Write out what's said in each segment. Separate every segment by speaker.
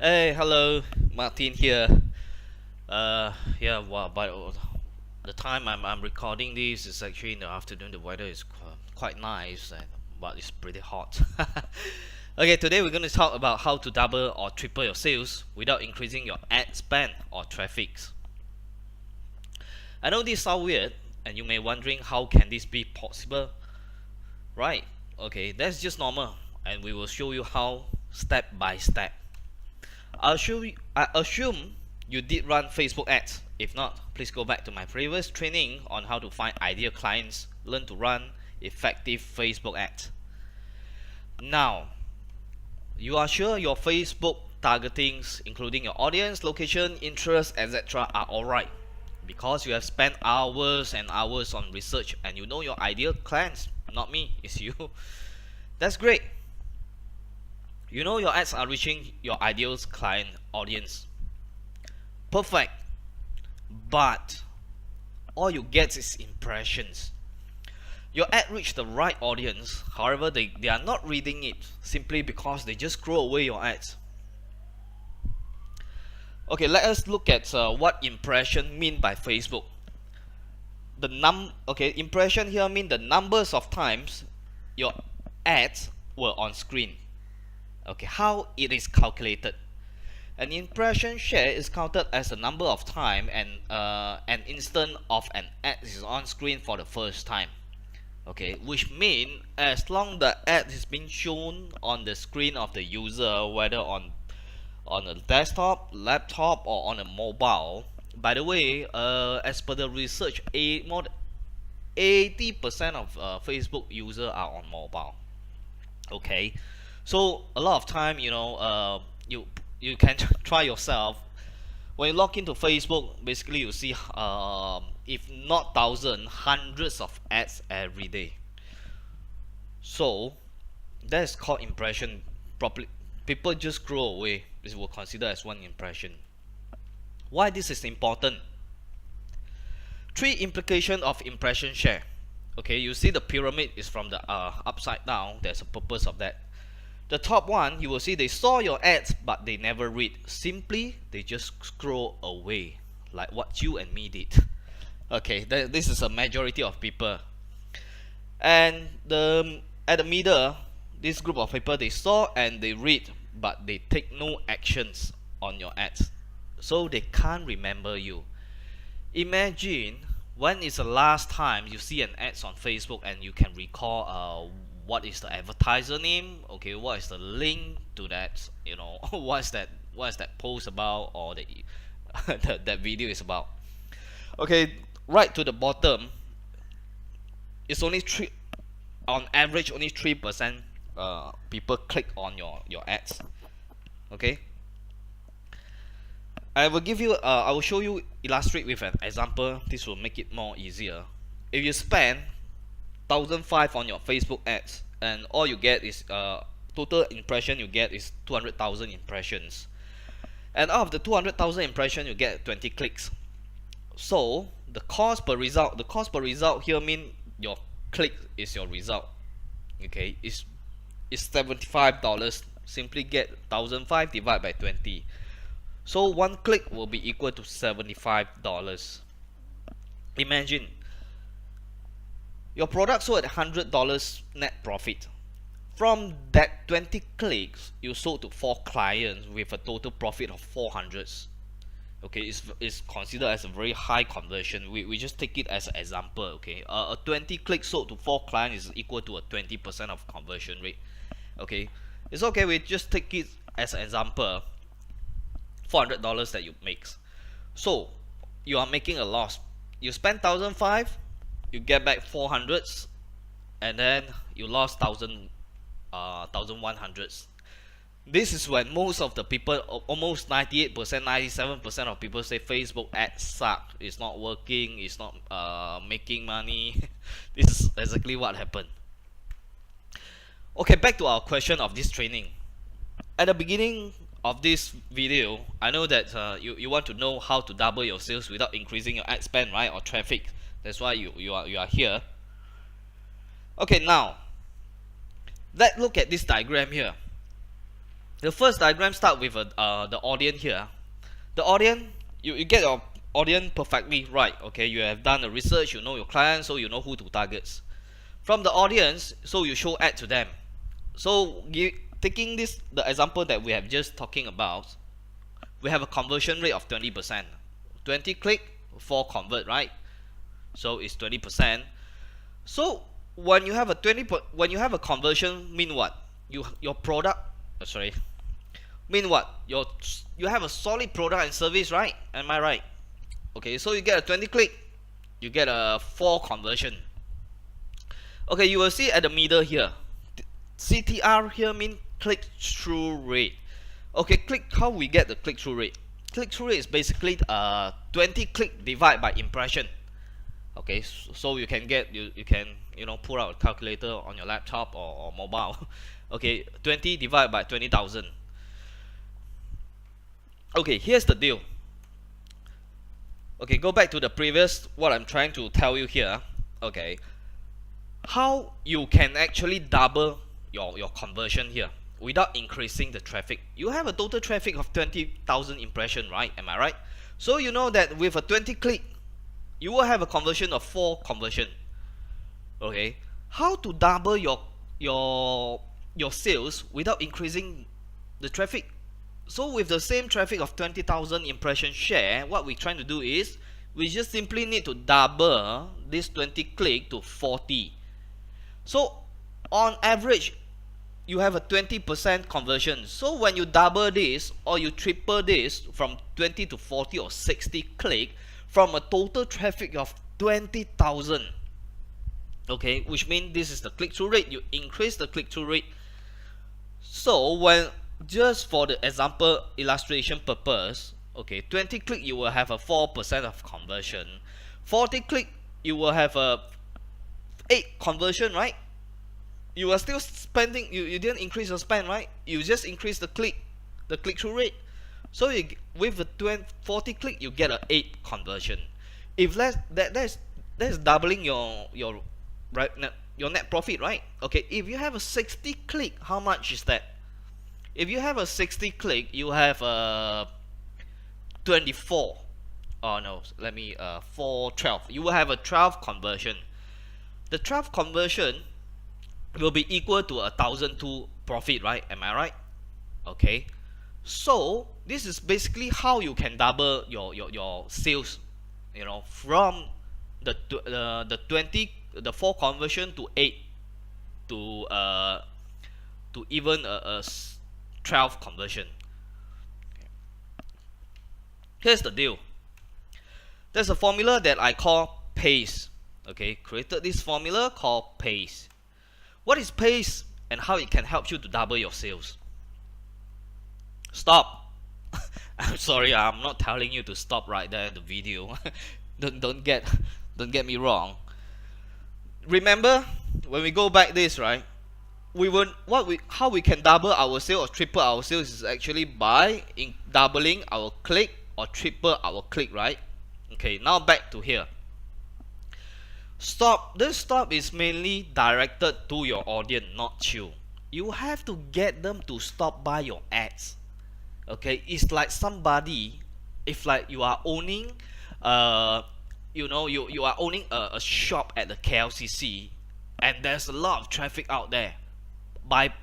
Speaker 1: Hey, hello, Martin here. Yeah, well, by the time I'm recording this, it's actually in the afternoon. The weather is quite nice, but it's pretty hot. Okay, today we're going to talk about how to double or triple your sales without increasing your ad spend or traffic. I know this sounds weird, and you may wondering how can this be possible, right? Okay, that's just normal, and we will show you how step by step. I assume you did run Facebook ads. If not, please go back to my previous training on how to find ideal clients, learn to run effective Facebook ads. Now, you are sure your Facebook targetings, including your audience, location, interest, etc., are alright because you have spent hours and hours on research and you know your ideal clients. Not me, it's you. That's great. You know your ads are reaching your ideal client audience. Perfect. But all you get is impressions. Your ad reached the right audience, however they are not reading it simply because they just scroll away your ads. Okay, let us look at what impression mean by Facebook. Impression here mean the numbers of times your ads were on screen. Okay, how it is calculated. An impression share is counted as the number of time an instant of an ad is on screen for the first time. Okay, which mean as long the ad is being shown on the screen of the user, whether on a desktop, laptop, or on a mobile. By the way, as per the research, more than 80% of Facebook users are on mobile. Okay, so a lot of time, you can try yourself. When you log into Facebook, basically you see if not thousands, hundreds of ads every day. So that is called impression. Properly, people just scroll away. This will consider as one impression. Why this is important? Three implication of impression share. Okay, you see the pyramid is from the upside down. There's a purpose of that. The top one, you will see they saw your ads but they never read. Simply, they just scroll away, like what you and me did. Okay, this is a majority of people. And at the middle, this group of people, they saw and they read, but they take no actions on your ads. So they can't remember you. Imagine when is the last time you see an ads on Facebook and you can recall what is the advertiser name, okay, what is the link to that, what's that post about, or that video is about. Okay, right to the bottom, it's only on average only 3% people click on your ads. Okay, I will show you, illustrate with an example. This will make it more easier. If you spend 1,500 on your Facebook ads and all you get is total impression you get is 200,000 impressions, and out of the 200,000 impression you get 20 clicks. So the cost per result here mean your click is your result. Okay, it's $75. Simply get 1,500 divided by 20. So one click will be equal to $75. Imagine your product sold at $100 net profit. From that 20 clicks, you sold to 4 clients with a total profit of 400. Okay, it's considered as a very high conversion. We just take it as an example. Okay, a 20 clicks sold to 4 clients is equal to a 20% of conversion rate. Okay, it's okay, we just take it as an example. $400 that you make. So you are making a loss. You spend 1,500, you get back 400, and then you lost 1,100. This is when most of the people, almost 98%, 97% of people say Facebook ads suck. It's not working. It's not making money. This is exactly what happened. Okay, back to our question of this training. At the beginning of this video, I know that you want to know how to double your sales without increasing your ad spend, right, or traffic. That's why you are here. Okay, now let's look at this diagram here. The first diagram start with the audience here. The audience, you get your audience perfectly right. Okay, you have done the research, you know your clients, so you know who to target. From the audience, so you show ad to them. So taking this, the example that we have just talking about, we have a conversion rate of 20%. 20 click, 4 convert, right? So it's 20%. So when you have a when you have a conversion, mean what? Your product, sorry, mean what? You have a solid product and service, right? Am I right? Okay, so you get a 20 click, you get a 4 conversion. Okay, you will see at the middle here, CTR here mean click through rate. Okay, how we get the click through rate? Click through rate is basically 20 click divided by impression. Okay, so you can get you can pull out a calculator on your laptop or mobile. Okay, 20 divided by 20,000. Okay, here's the deal. Okay, go back to the previous, what I'm trying to tell you here. Okay, how you can actually double your conversion here without increasing the traffic. You have a total traffic of 20,000 impression, right? Am I right? So you know that with a 20 click, you will have a conversion of 4 conversion. Okay, how to double your sales without increasing the traffic? So with the same traffic of 20,000 impression share, what we're trying to do is we just simply need to double this 20 click to 40. So on average, you have a 20% conversion. So when you double this or you triple this from 20 to 40 or 60 click from a total traffic of 20,000, okay, which means this is the click-through rate, you increase the click-through rate. So when, just for the example illustration purpose, okay, 20 click you will have a 4% of conversion, 40 click you will have a 8 conversion, right? You are still spending, you didn't increase your spend, right? You just increase the click-through rate. So with the 40 click you get a 8 conversion. If that's doubling your net profit, right? Okay, if you have a 60 click, how much is that? If you have a 60 click, you have a 24. Oh no, let me 12. You will have a 12 conversion. The 12 conversion will be equal to 1,002 profit, right? Am I right? Okay, so this is basically how you can double your sales, from the 4 conversion to 8 to even a 12 conversion. Here's the deal. There's a formula that I call PACE. Okay, created this formula called PACE. What is PACE and how it can help you to double your sales? Stop. I'm sorry, I'm not telling you to stop right there in the video. don't get me wrong. Remember when we go back this, right? How we can double our sales or triple our sales is actually by doubling our click or triple our click, right? Okay, now back to here. This stop is mainly directed to your audience, not you. You have to get them to stop by your ads. Okay, it's like somebody, if like you are owning you are owning a shop at the KLCC and there's a lot of traffic out there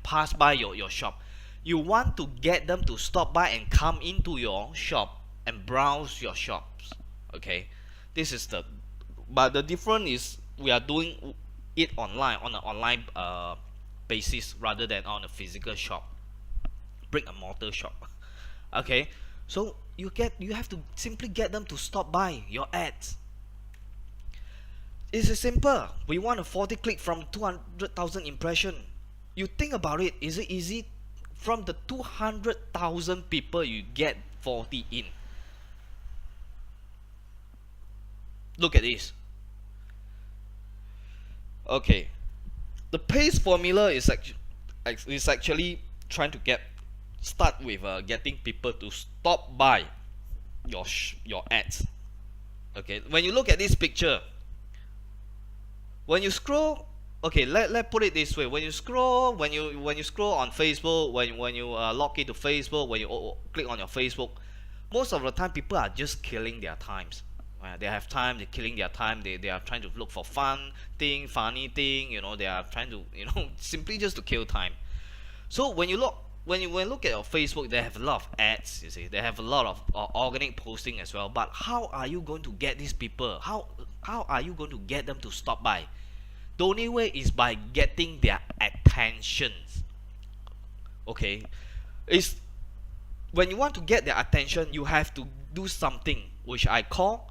Speaker 1: pass by your shop. You want to get them to stop by and come into your shop and browse your shops. Okay, this is but the difference is we are doing it online, on an online basis rather than on a physical shop, brick and mortar shop. Okay, so you have to simply get them to stop by your ads. It's simple. We want a 40 click from 200,000 impression. You think about it, is it easy? From the 200,000 people you get 40 in. Look at this. Okay, the PACE formula is actually trying to start with getting people to stop by your ads. Okay, when you look at this picture, when you scroll okay, let put it this way. When you scroll, when you scroll on Facebook, when you log into Facebook, when you click on your Facebook, most of the time people are just killing their times. They have time, they're killing their time, they are trying to look for fun thing, funny thing, they are trying to, simply just to kill time. So when you look at your Facebook, they have a lot of ads, you see, they have a lot of organic posting as well. But how are you going to get these people? How are you going to get them to stop by? The only way is by getting their attention. Okay, is when you want to get their attention, you have to do something which I call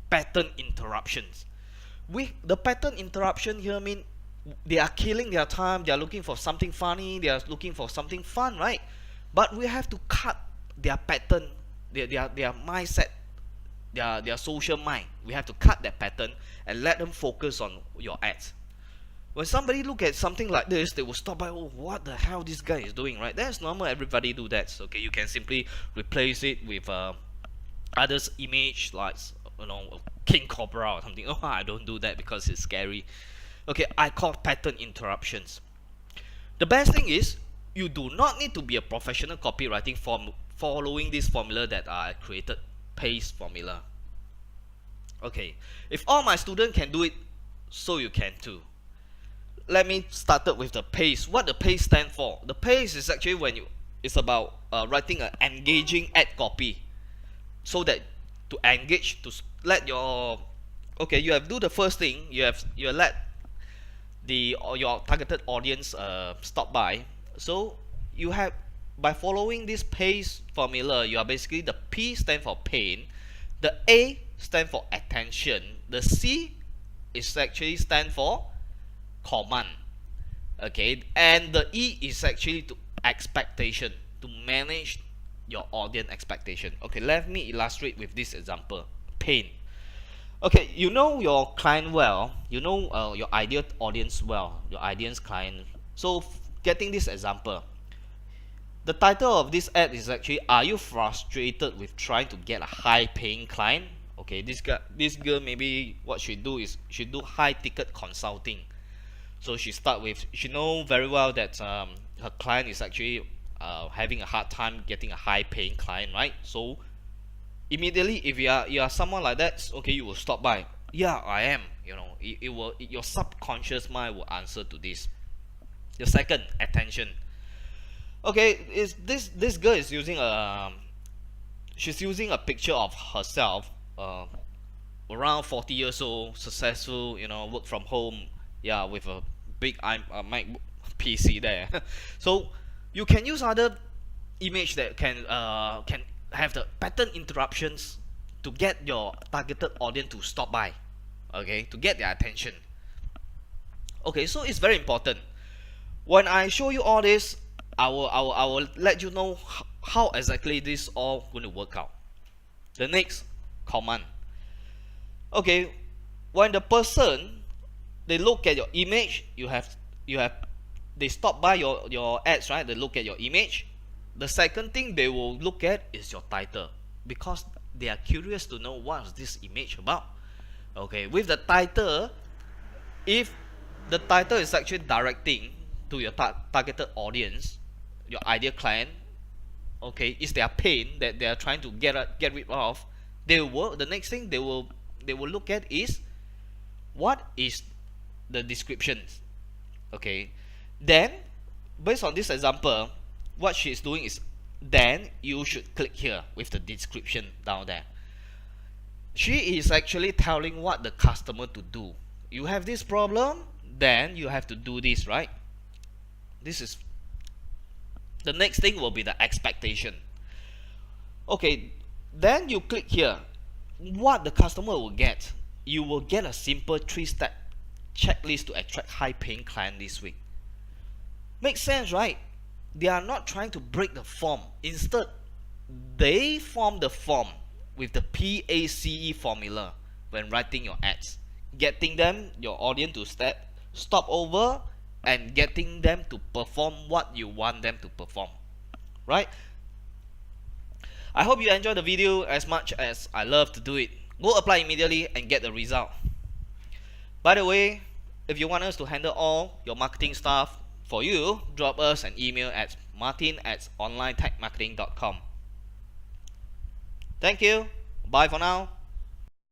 Speaker 1: pattern interruptions. With the pattern interruption here mean they are killing their time, they are looking for something funny, they are looking for something fun, right? But we have to cut their pattern, their mindset, their social mind. We have to cut that pattern and let them focus on your ads. When somebody look at something like this, they will stop by, oh, what the hell this guy is doing, right? That's normal, everybody do that. Okay, you can simply replace it with others image, like King Cobra or something. Oh, I don't do that because it's scary. Okay, I call pattern interruptions. The best thing is you do not need to be a professional copywriting following this formula that I created, PACE formula. Okay, if all my students can do it, so you can too. Let me start with the PACE. What the PACE stand for? The PACE is actually it's about writing an engaging ad copy, so that to engage, to let your, okay, you have do the first thing, you let your targeted audience stop by. So you have, by following this PACE formula, you are basically, the P stand for pain, the A stand for attention, the C is actually stand for command, okay, and the E is actually to expectation, to manage your audience expectation. Okay, let me illustrate with this example. Pain. Okay, you know your client well, you know your ideal audience well, your audience client. So getting this example, the title of this ad is actually, are you frustrated with trying to get a high paying client? Okay, this girl maybe what she do is she do high ticket consulting. So she know very well that her client is actually having a hard time getting a high paying client, right? So immediately, if you are someone like that, okay, you will stop by. Yeah, I am. Your subconscious mind will answer to this. The second, attention. Okay, is this girl is using she's using a picture of herself, around 40 years old, successful, work from home, yeah, with a big MacBook PC there. So you can use other image that can have the pattern interruptions to get your targeted audience to stop by, okay, to get their attention. Okay, so it's very important. When I show you all this, I will let you know how exactly this all going to work out. The next, command. Okay, when the person, they look at your image, they stop by your ads, right? They look at your image. The second thing they will look at is your title, because they are curious to know what is this image about. Okay, with the title, if the title is actually directing to your targeted audience, your ideal client, okay, is their pain that they are trying to get rid of, the next thing they will look at is what is the description. Okay, then based on this example, what she is doing is, then you should click here with the description down there. She is actually telling what the customer to do. You have this problem, then you have to do this, right? This is the next thing, will be the expectation. Okay, then you click here. What the customer will get, you will get a simple 3-step checklist to attract high paying client this week. Makes sense, right? They are not trying to break the form. Instead, they form the form with the PACE formula when writing your ads, getting them, your audience, to stop over and getting them to perform what you want them to perform, right? I hope you enjoyed the video as much as I love to do it. Go apply immediately and get the result. By the way, If you want us to handle all your marketing stuff for you, drop us an email at martin@onlinetechmarketing.com. Thank you. Bye for now.